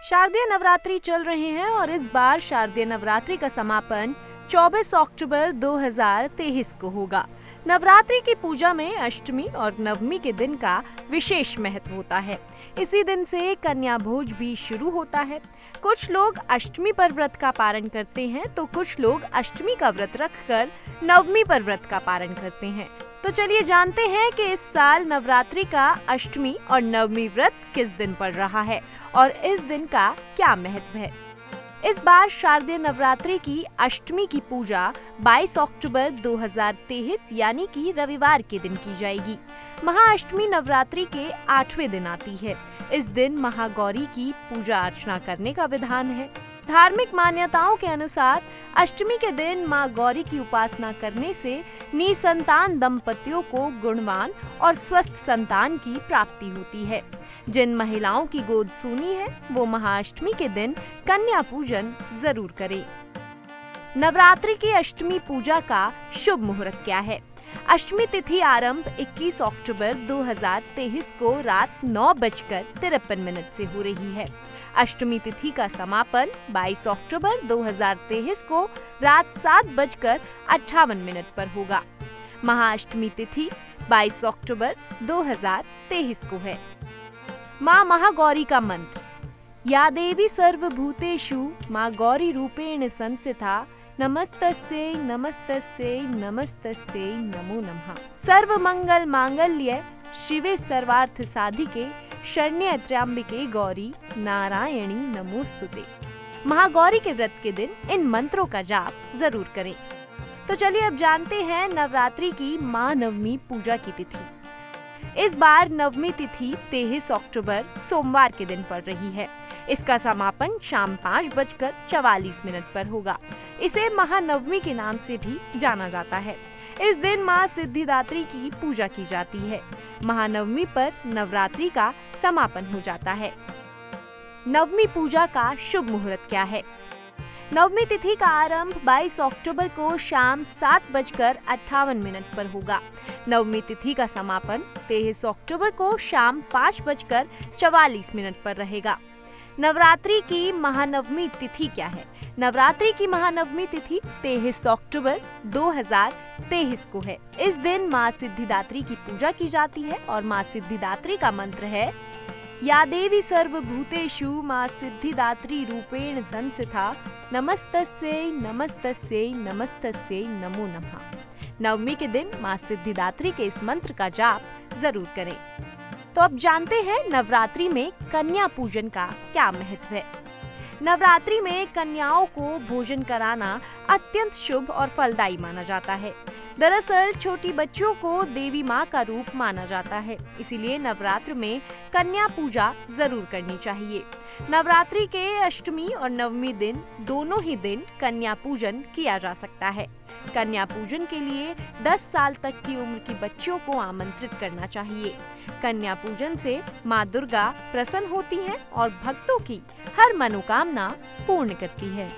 शारदीय नवरात्रि चल रहे हैं और इस बार शारदीय नवरात्रि का समापन 24 अक्टूबर 2023 को होगा। नवरात्रि की पूजा में अष्टमी और नवमी के दिन का विशेष महत्व होता है। इसी दिन से कन्या भोज भी शुरू होता है। कुछ लोग अष्टमी पर व्रत का पारण करते हैं तो कुछ लोग अष्टमी का व्रत रखकर नवमी पर व्रत का पारण करते हैं। तो चलिए जानते हैं कि इस साल नवरात्रि का अष्टमी और नवमी व्रत किस दिन पड़ रहा है और इस दिन का क्या महत्व है। इस बार शारदीय नवरात्रि की अष्टमी की पूजा 22 अक्टूबर 2023 यानी कि रविवार के दिन की जाएगी। महाअष्टमी नवरात्रि के 8वें दिन आती है। इस दिन महागौरी की पूजा अर्चना करने का विधान है। धार्मिक मान्यताओं के अनुसार अष्टमी के दिन मां गौरी की उपासना करने से निसंतान दंपतियों को गुणवान और स्वस्थ संतान की प्राप्ति होती है। जिन महिलाओं की गोद सूनी है वो महाअष्टमी के दिन कन्या पूजन जरूर करें। नवरात्रि की अष्टमी पूजा का शुभ मुहूर्त क्या है? अष्टमी तिथि आरंभ 21 अक्टूबर 2023 को रात 9:53 से हो रही है। अष्टमी तिथि का समापन 22 अक्टूबर 2023 को रात 7:58 पर होगा। महाअष्टमी तिथि 22 अक्टूबर 2023 को है। माँ महागौरी का मंत्र। या देवी सर्वभूतेषु माँ गौरी रूपेण संस्थिता नमस्तस्यै नमस्तस्यै नमस्तस्यै नमो नमः। सर्व मंगल मांगल्ये शिवे सर्वार्थ साधिके शरण्ये त्र्यंबके गौरी नारायणी नमोस्तुते। महागौरी के व्रत के दिन इन मंत्रों का जाप जरूर करें। तो चलिए अब जानते हैं नवरात्रि की महानवमी पूजा की तिथि। इस बार नवमी तिथि 23 अक्टूबर सोमवार के दिन पड़ रही है। इसका समापन शाम 5:44 पर होगा। इसे महानवमी के नाम से भी जाना जाता है। इस दिन माँ सिद्धिदात्री की पूजा की जाती है। महानवमी पर नवरात्रि का समापन हो जाता है। नवमी पूजा का शुभ मुहूर्त क्या है? नवमी तिथि का आरंभ 22 अक्टूबर को शाम 7:58 पर होगा। नवमी तिथि का समापन 23 अक्टूबर को शाम 5:44 पर रहेगा। नवरात्रि की महानवमी तिथि क्या है? नवरात्रि की महानवमी तिथि 23 अक्टूबर 2023 को है। इस दिन माँ सिद्धिदात्री की पूजा की जाती है और माँ सिद्धिदात्री का मंत्र है या देवी सर्वभूतेषु माँ सिद्धिदात्री रूपेण संस्थिता नमस्तस्यै नमस्तस्यै नमस्तस्यै नमो नमः। नवमी के दिन माँ सिद्धिदात्री के इस मंत्र का जाप जरूर करें। तो अब जानते हैं नवरात्रि में कन्या पूजन का क्या महत्व है। नवरात्रि में कन्याओं को भोजन कराना अत्यंत शुभ और फलदायी माना जाता है। दरअसल छोटी बच्चों को देवी माँ का रूप माना जाता है, इसीलिए नवरात्र में कन्या पूजा जरूर करनी चाहिए। नवरात्रि के अष्टमी और नवमी दिन दोनों ही दिन कन्या पूजन किया जा सकता है। कन्या पूजन के लिए 10 साल तक की उम्र की बच्चियों को आमंत्रित करना चाहिए। कन्या पूजन से माँ दुर्गा प्रसन्न होती हैं और भक्तों की हर मनोकामना पूर्ण करती है।